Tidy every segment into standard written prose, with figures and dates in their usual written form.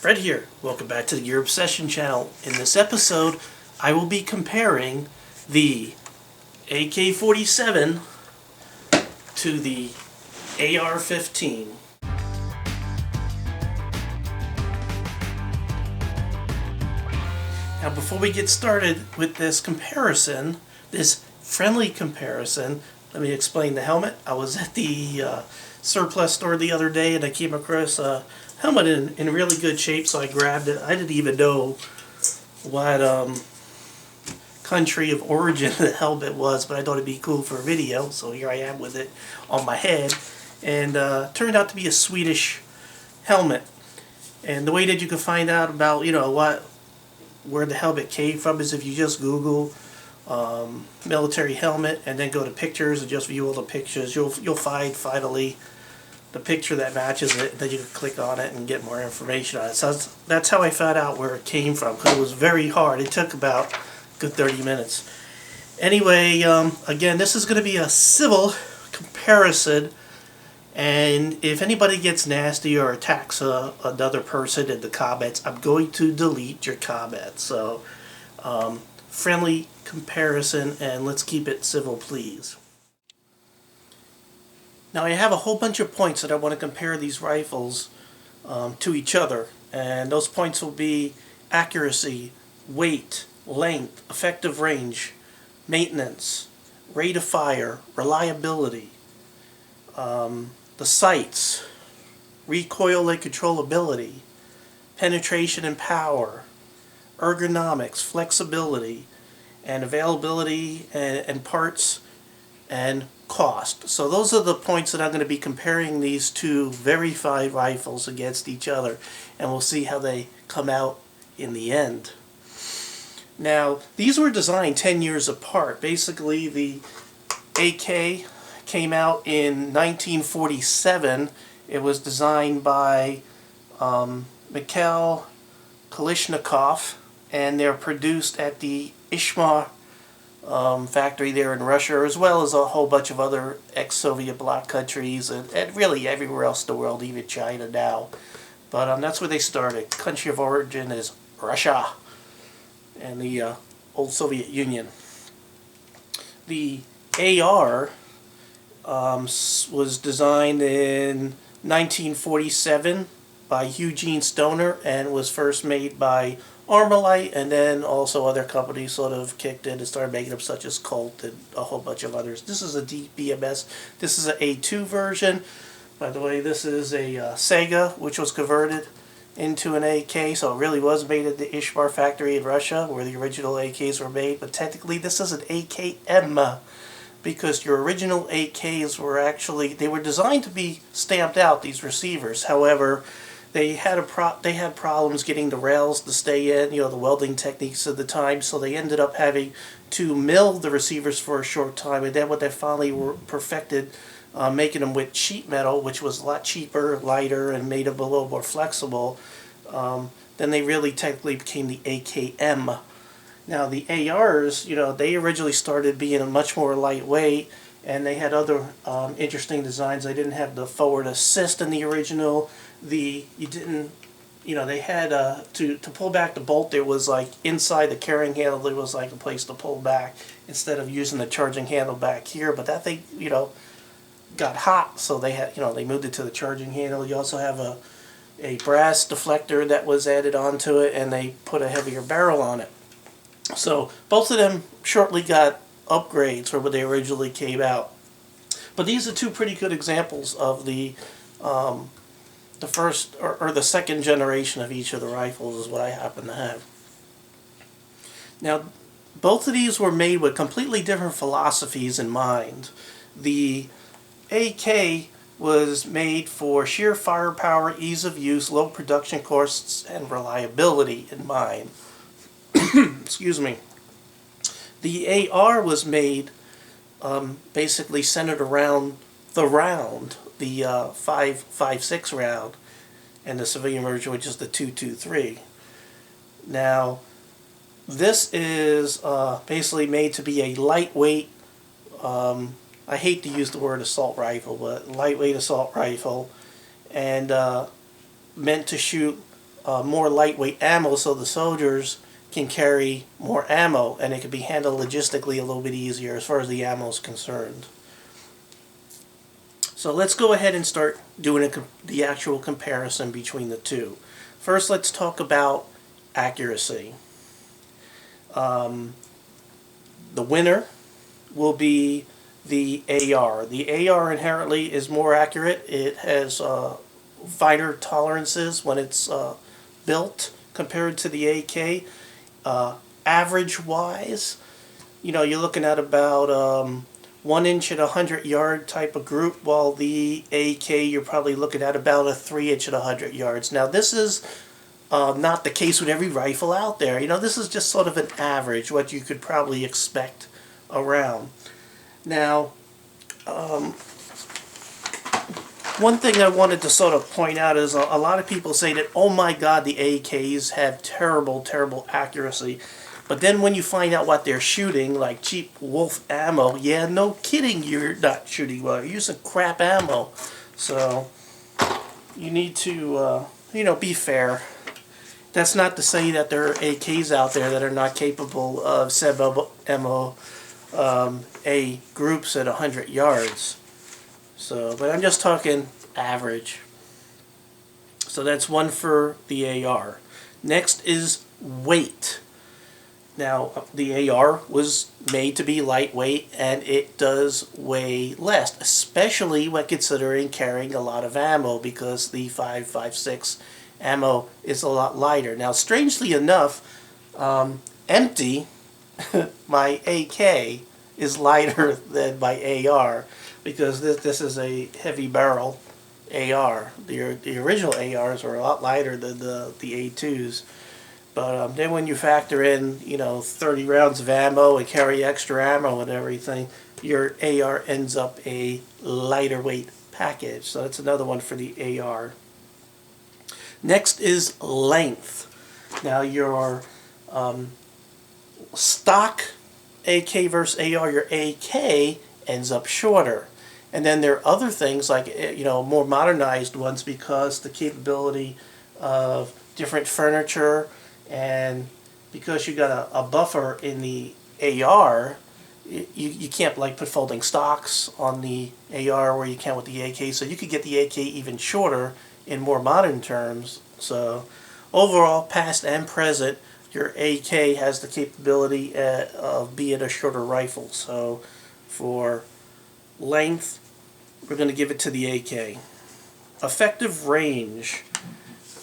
Fred here. Welcome back to the Gear Obsession channel. In this episode, I will be comparing the AK-47 to the AR-15. Now before we get started with this comparison, this friendly comparison, let me explain the helmet. I was at the surplus store the other day and I came across a helmet in really good shape, so I grabbed it. I didn't even know what country of origin the helmet was, but I thought it'd be cool for a video, so here I am with it on my head. And turned out to be a Swedish helmet. And the way that you can find out about, where the helmet came from is if you just Google military helmet and then go to pictures and just view all the pictures. You'll find finally the picture that matches it. Then you can click on it and get more information on it. So that's how I found out where it came from, because it was very hard. It took about a good 30 minutes. Anyway, again, this is going to be a civil comparison. And if anybody gets nasty or attacks another person in the comments, I'm going to delete your comments. So, friendly comparison, and let's keep it civil, please. Now, I have a whole bunch of points that I want to compare these rifles to each other. And those points will be accuracy, weight, length, effective range, maintenance, rate of fire, reliability, the sights, recoil and controllability, penetration and power, ergonomics, flexibility, and availability and parts and cost. So those are the points that I'm going to be comparing these two very fine rifles against each other, and we'll see how they come out in the end. Now, these were designed 10 years apart. Basically, the AK came out in 1947. It was designed by Mikhail Kalashnikov, and they're produced at the Ishmar factory there in Russia, as well as a whole bunch of other ex-Soviet bloc countries, and really everywhere else in the world, even China now. But that's where they started. Country of origin is Russia and the old Soviet Union. The AR was designed in 1947 by Eugene Stoner and was first made by Armalite, and then also other companies sort of kicked in and started making them, such as Colt and a whole bunch of others. This is a DBMS. This is an A2 version. By the way, this is a Sega, which was converted into an AK, so it really was made at the Ishmar factory in Russia, where the original AKs were made. But technically, this is an AKM, because your original AKs were actually, they were designed to be stamped out, these receivers. However, they had problems getting the rails to stay in, the welding techniques of the time, so they ended up having to mill the receivers for a short time, and then when they finally were perfected, making them with sheet metal, which was a lot cheaper, lighter, and made them a little more flexible, then they really technically became the AKM. Now the ARs, they originally started being much more lightweight, and they had other interesting designs. They didn't have the forward assist in the original. They had to pull back the bolt, there was like inside the carrying handle, there was like a place to pull back instead of using the charging handle back here. But that thing, got hot, so they had, they moved it to the charging handle. You also have a brass deflector that was added onto it, and they put a heavier barrel on it. So both of them shortly got upgrades from when they originally came out. But these are two pretty good examples of the first or the second generation of each of the rifles is what I happen to have. Now, both of these were made with completely different philosophies in mind. The AK was made for sheer firepower, ease of use, low production costs, and reliability in mind. Excuse me. The AR was made basically centered around the round, the 5.56 round, and the civilian version, which is the 2.23. Now, this is basically made to be a lightweight, I hate to use the word assault rifle, but lightweight assault rifle, and meant to shoot more lightweight ammo so the soldiers can carry more ammo, and it can be handled logistically a little bit easier as far as the ammo is concerned. So let's go ahead and start doing the actual comparison between the two. First, let's talk about accuracy. The winner will be the AR. The AR inherently is more accurate. It has finer tolerances when it's built compared to the AK. Average-wise, you're looking at about 1 inch at 100-yard type of group, while the AK you're probably looking at about a 3 inch at 100 yards. Now this is not the case with every rifle out there. This is just sort of an average, what you could probably expect around. Now, one thing I wanted to sort of point out is a lot of people say that, oh my God, the AKs have terrible, terrible accuracy. But then when you find out what they're shooting, like cheap wolf ammo, yeah, no kidding, you're not shooting well. You're using crap ammo. So you need to, be fair. That's not to say that there are AKs out there that are not capable of sub-MOA groups at 100 yards. So, but I'm just talking average. So that's one for the AR. Next is weight. Now, the AR was made to be lightweight, and it does weigh less, especially when considering carrying a lot of ammo, because the 5.56 ammo is a lot lighter. Now, strangely enough, empty, my AK is lighter than my AR, because this is a heavy barrel AR. The original ARs were a lot lighter than the A2s. But then when you factor in, 30 rounds of ammo and carry extra ammo and everything, your AR ends up a lighter weight package. So that's another one for the AR. Next is length. Now your stock AK versus AR, your AK ends up shorter. And then there are other things like, more modernized ones, because the capability of different furniture, and because you got a buffer in the AR, you can't like put folding stocks on the AR where you can with the AK, so you could get the AK even shorter in more modern terms. So overall, past and present, your AK has the capability of being a shorter rifle. So for length, we're going to give it to the AK. Effective range,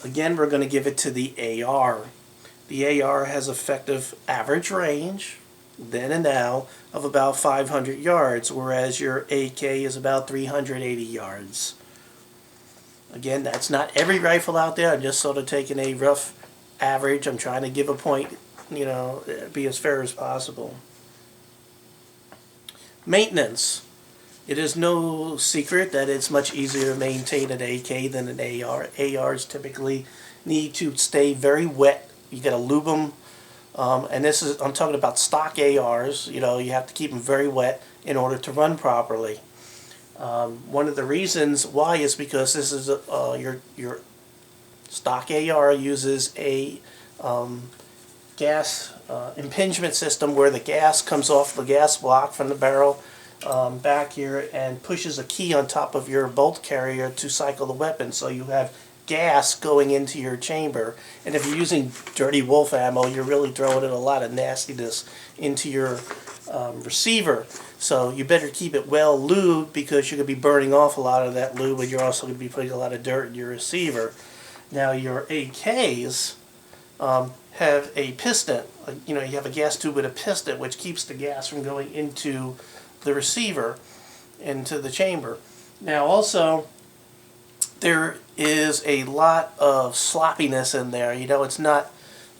again, we're going to give it to the AR. The AR has effective average range, then and now, of about 500 yards, whereas your AK is about 380 yards. Again, that's not every rifle out there. I'm just sort of taking a rough average. I'm trying to give a point, be as fair as possible. Maintenance. It is no secret that it's much easier to maintain an AK than an AR. ARs typically need to stay very wet. You got to lube them, and I'm talking about stock ARs. You have to keep them very wet in order to run properly. One of the reasons why is because this is your stock AR uses a gas impingement system where the gas comes off the gas block from the barrel back here and pushes a key on top of your bolt carrier to cycle the weapon. So you have gas going into your chamber, and if you're using dirty wolf ammo, you're really throwing in a lot of nastiness into your receiver. So you better keep it well lubed, because you're going to be burning off a lot of that lube, and you're also going to be putting a lot of dirt in your receiver. Now your AKs have a piston. You have a gas tube with a piston, which keeps the gas from going into the receiver, into the chamber. Now also, there is a lot of sloppiness in there. It's not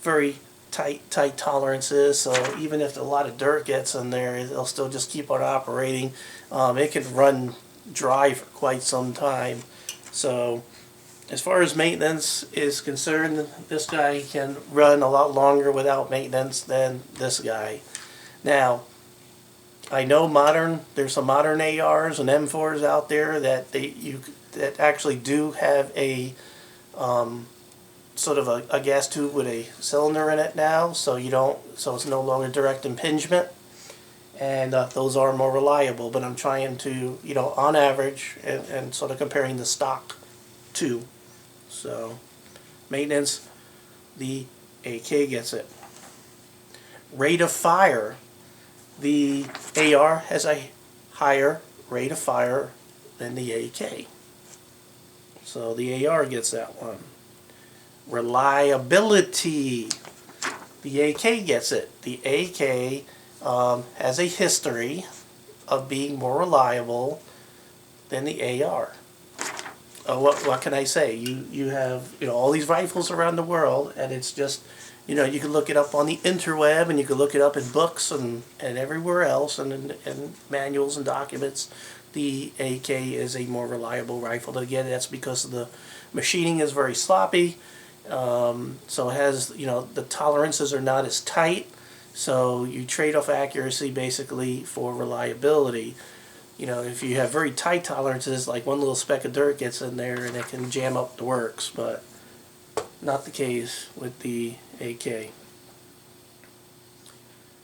very tight tolerances, so even if a lot of dirt gets in there, it'll still just keep on operating. It can run dry for quite some time. So as far as maintenance is concerned, this guy can run a lot longer without maintenance than this guy. Now, I know there's some modern ARs and M4s out there that that actually do have a sort of a gas tube with a cylinder in it now, so it's no longer direct impingement, and those are more reliable. But I'm trying to, on average, and sort of comparing the stock to. So maintenance, the AK gets it. Rate of fire, the AR has a higher rate of fire than the AK. So the AR gets that one. Reliability, the AK gets it. The AK has a history of being more reliable than the AR. What can I say? You have all these rifles around the world, and it's just you can look it up on the interweb, and you can look it up in books and everywhere else, and in manuals and documents. The AK is a more reliable rifle. And again, that's because of the machining is very sloppy. So it has, the tolerances are not as tight, so you trade off accuracy basically for reliability. If you have very tight tolerances, like one little speck of dirt gets in there and it can jam up the works, but not the case with the AK.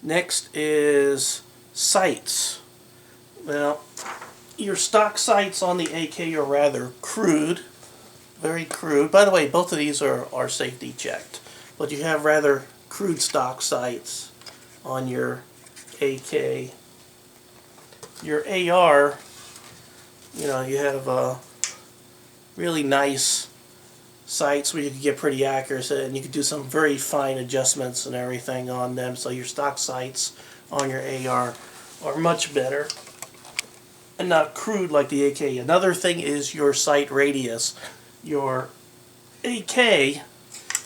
Next is sights. Well, your stock sights on the AK are rather crude. Very crude. By the way, both of these are safety checked. But you have rather crude stock sights on your AK. Your AR, you have really nice sights where you can get pretty accurate, and you can do some very fine adjustments and everything on them. So your stock sights on your AR are much better and not crude like the AK. Another thing is your sight radius. Your AK,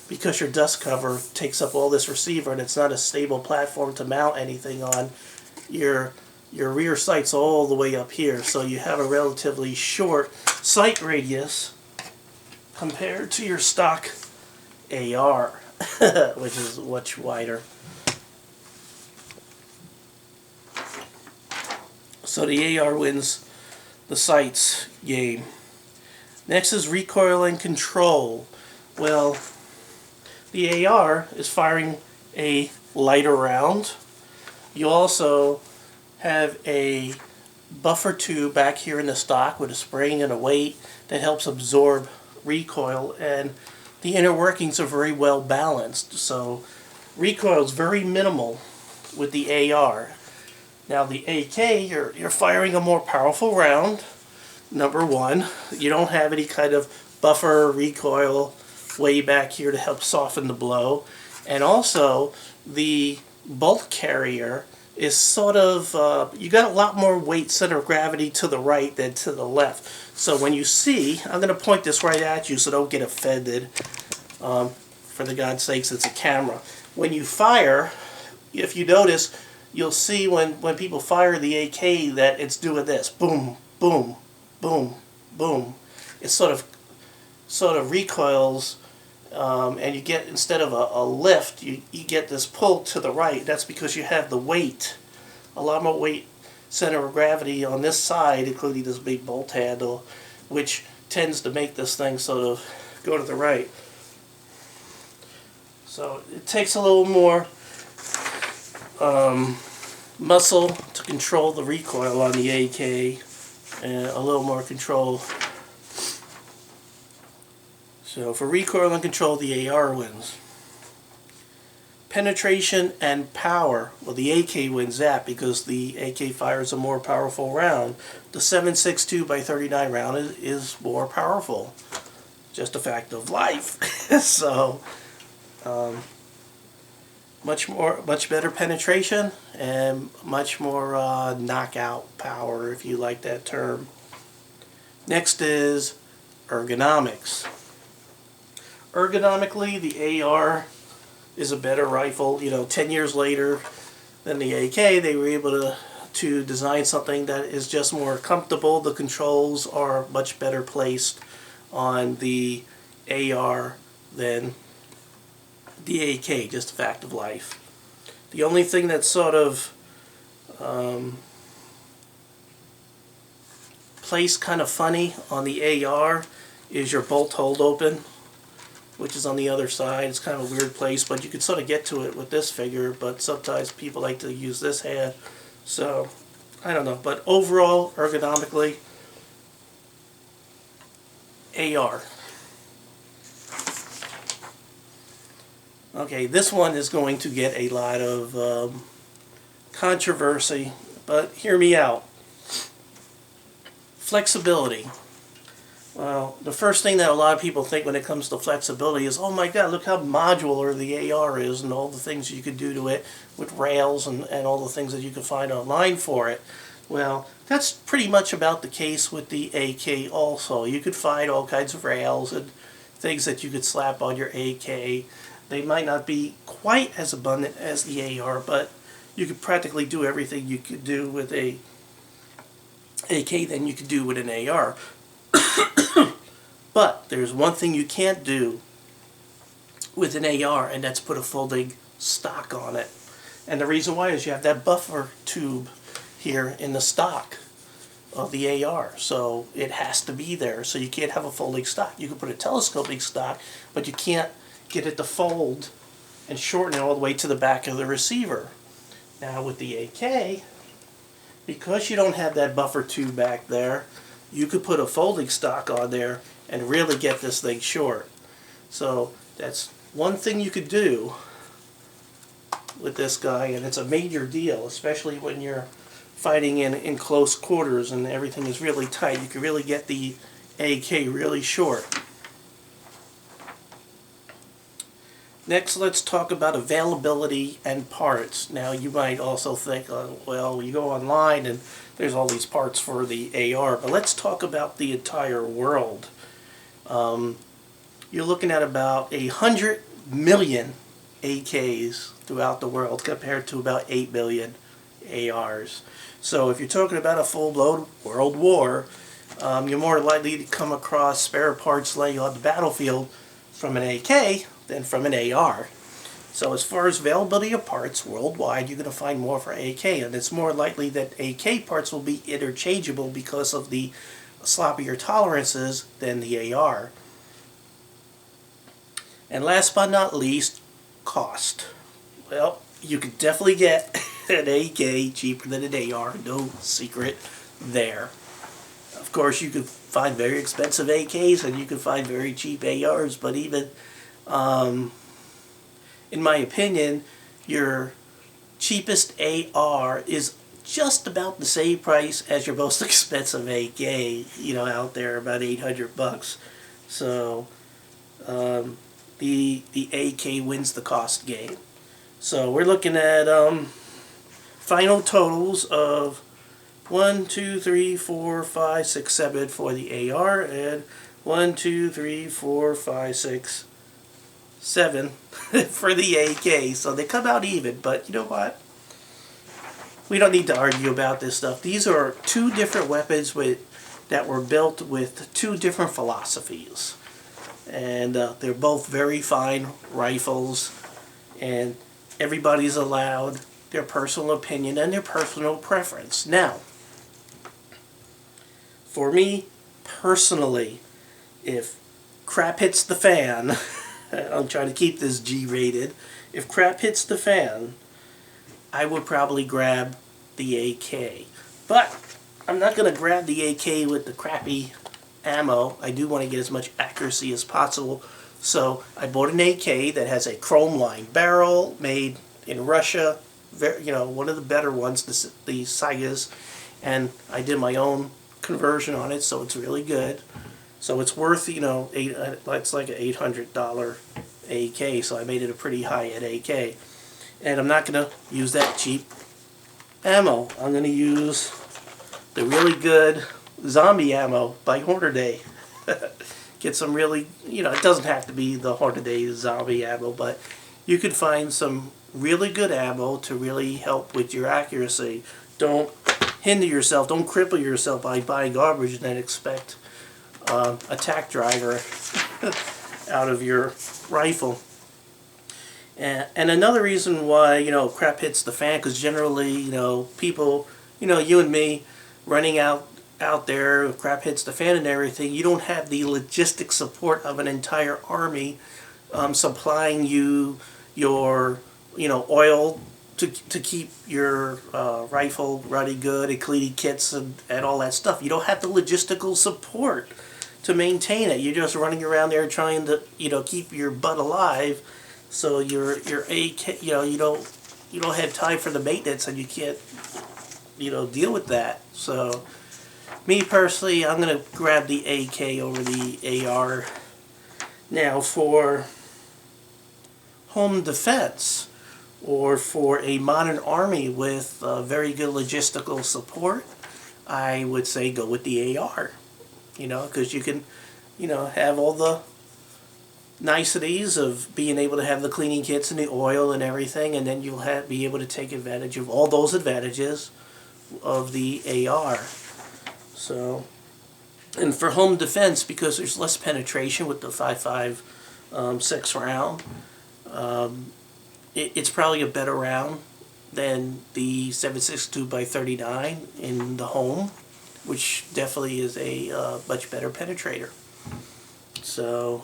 because your dust cover takes up all this receiver and it's not a stable platform to mount anything on, your rear sight's all the way up here, so you have a relatively short sight radius compared to your stock AR, which is much wider. So the AR wins the sights game. Next is recoil and control. Well, the AR is firing a lighter round. You also have a buffer tube back here in the stock with a spring and a weight that helps absorb recoil, and the inner workings are very well balanced. So recoil is very minimal with the AR. Now the AK, you're firing a more powerful round. Number one, you don't have any kind of buffer recoil way back here to help soften the blow. And also, the bolt carrier is sort of, you got a lot more weight center of gravity to the right than to the left. So when you see, I'm going to point this right at you so don't get offended. For the God's sakes, it's a camera. When you fire, if you notice, you'll see when people fire the AK that it's doing this. Boom, boom, boom, boom. It sort of recoils, and you get, instead of a lift, you get this pull to the right. That's because you have the weight, a lot more weight center of gravity on this side, including this big bolt handle, which tends to make this thing sort of go to the right. So it takes a little more muscle to control the recoil on the AK, and a little more control. So for recoil and control, the AR wins. Penetration and power. Well, the AK wins that because the AK fires a more powerful round. The 7.62 by 39 round is more powerful. Just a fact of life. So much better penetration and much more knockout power, if you like that term. Next is ergonomics. Ergonomically, the AR is a better rifle. 10 years later than the AK, they were able to design something that is just more comfortable. The controls are much better placed on the AR than the AK, just a fact of life. The only thing that's sort of placed kind of funny on the AR is your bolt hold open. which is on the other side. It's kind of a weird place, but you can sort of get to it with this figure, but sometimes people like to use this hand. So, I don't know. But overall, ergonomically, AR. Okay, this one is going to get a lot of controversy, but hear me out. Flexibility. Well, the first thing that a lot of people think when it comes to flexibility is, oh my god, look how modular the AR is and all the things you could do to it with rails and all the things that you can find online for it. Well, that's pretty much about the case with the AK also. You could find all kinds of rails and things that you could slap on your AK. They might not be quite as abundant as the AR, but you could practically do everything you could do with a AK than you could do with an AR. But there's one thing you can't do with an AR, and that's put a folding stock on it. And the reason why is you have that buffer tube here in the stock of the AR, so it has to be there. So you can't have a folding stock. You can put a telescoping stock, but you can't get it to fold and shorten it all the way to the back of the receiver. Now with the AK, because you don't have that buffer tube back there, you could put a folding stock on there and really get this thing short. So that's one thing you could do with this guy, and it's a major deal, especially when you're fighting in close quarters and everything is really tight. You can really get the AK really short. Next, let's talk about availability and parts. Now, you might also think, well, you go online and there's all these parts for the AR, but let's talk about the entire world. You're looking at about 100 million AKs throughout the world compared to about 8 million ARs. So if you're talking about a full-blown world war, you're more likely to come across spare parts laying on the battlefield from an AK than from an AR. So as far as availability of parts worldwide, you're going to find more for AK, and it's more likely that AK parts will be interchangeable because of the sloppier tolerances than the AR. And last but not least, cost. Well, you could definitely get an AK cheaper than an AR, no secret there. Of course, you could find very expensive AKs and you could find very cheap ARs, but even in my opinion, your cheapest AR is just about the same price as your most expensive AK, out there, about 800 bucks. So the AK wins the cost game. So we're looking at final totals of 1, 2, 3, 4, 5, 6, 7 for the AR, and 1, 2, 3, 4, 5, 6, 7 for the AK. So they come out even, but you know what? We don't need to argue about this stuff. These are two different weapons that were built with two different philosophies. And they're both very fine rifles, and everybody's allowed their personal opinion and their personal preference. Now, for me personally, if crap hits the fan, I'm trying to keep this G-rated, if crap hits the fan, I would probably grab the AK. But I'm not going to grab the AK with the crappy ammo. I do want to get as much accuracy as possible. So I bought an AK that has a chrome-lined barrel made in Russia. One of the better ones, the Sagas. And I did my own conversion on it, so it's really good. So it's worth, it's like an $800 AK, so I made it a pretty high-end AK. And I'm not going to use that cheap ammo. I'm going to use the really good zombie ammo by Hornady. Get some really, it doesn't have to be the Hornady zombie ammo, but you can find some really good ammo to really help with your accuracy. Don't hinder yourself, don't cripple yourself by buying garbage and then expect attack driver out of your rifle. And another reason why, crap hits the fan, because generally, people, you and me, running out there, crap hits the fan and everything, you don't have the logistic support of an entire army supplying you your oil to keep your rifle running good, and cleaning kits and all that stuff. You don't have the logistical support to maintain it. You're just running around there trying to keep your butt alive. So your AK, you don't have time for the maintenance, and you can't deal with that. So me personally, I'm gonna grab the AK over the AR. Now for home defense, or for a modern army with very good logistical support, I would say go with the AR. Because you can have all the niceties of being able to have the cleaning kits and the oil and everything, and then you'll be able to take advantage of all those advantages of the AR. So, and for home defense, because there's less penetration with the 5.5 6 round, it's probably a better round than the 7.62 by 39 in the home, which definitely is a much better penetrator. So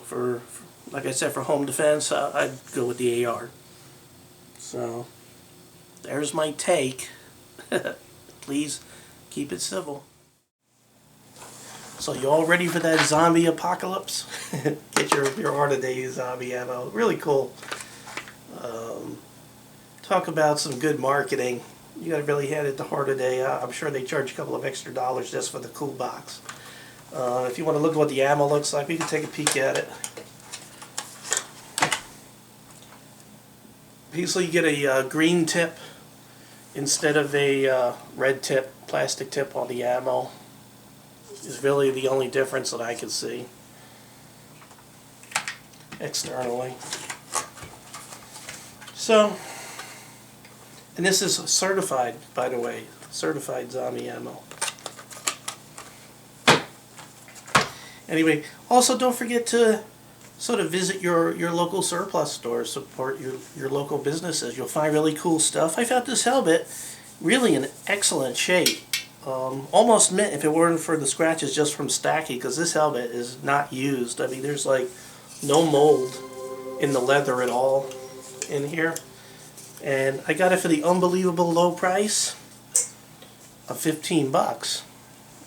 like I said, for home defense, I'd go with the AR. So there's my take. Please keep it civil. So you all ready for that zombie apocalypse? Get your Heart of Day zombie ammo. Really cool. Talk about some good marketing. You gotta really hand it to Heart of Day. I'm sure they charge a couple of extra dollars just for the cool box. If you want to look at what the ammo looks like, we can take a peek at it. Usually you get a green tip instead of a red tip, plastic tip on the ammo. Is really the only difference that I can see externally. So, and this is certified, by the way, certified zombie ammo. Anyway, also don't forget to sort of visit your local surplus stores, support your local businesses. You'll find really cool stuff. I found this helmet really in excellent shape. Almost mint if it weren't for the scratches just from stacking, because this helmet is not used. I mean, there's like no mold in the leather at all in here. And I got it for the unbelievable low price of 15 bucks.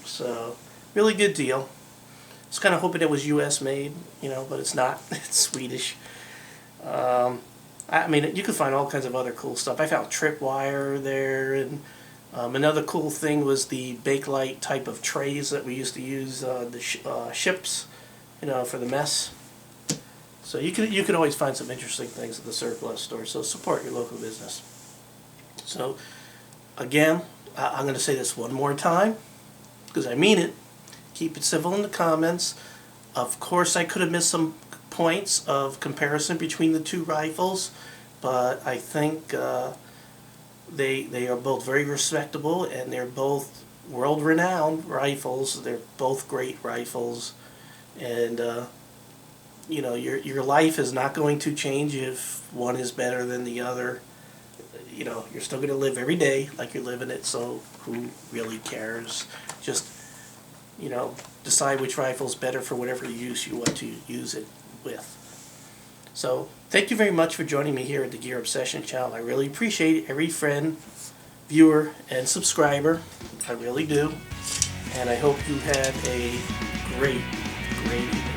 So, really good deal. I was kind of hoping it was US made, but it's not. It's Swedish. I mean, you can find all kinds of other cool stuff. I found tripwire there, and another cool thing was the Bakelite type of trays that we used to use the ships, for the mess. So you can always find some interesting things at the surplus store. So support your local business. So again, I'm going to say this one more time because I mean it. Keep it civil in the comments. Of course, I could have missed some points of comparison between the two rifles, but I think they are both very respectable, and they're both world-renowned rifles. They're both great rifles, and your life is not going to change if one is better than the other. You're still going to live every day like you're living it, so who really cares? Just decide which rifle is better for whatever use you want to use it with. So, thank you very much for joining me here at the Gear Obsession channel. I really appreciate every friend, viewer, and subscriber. I really do. And I hope you have a great evening.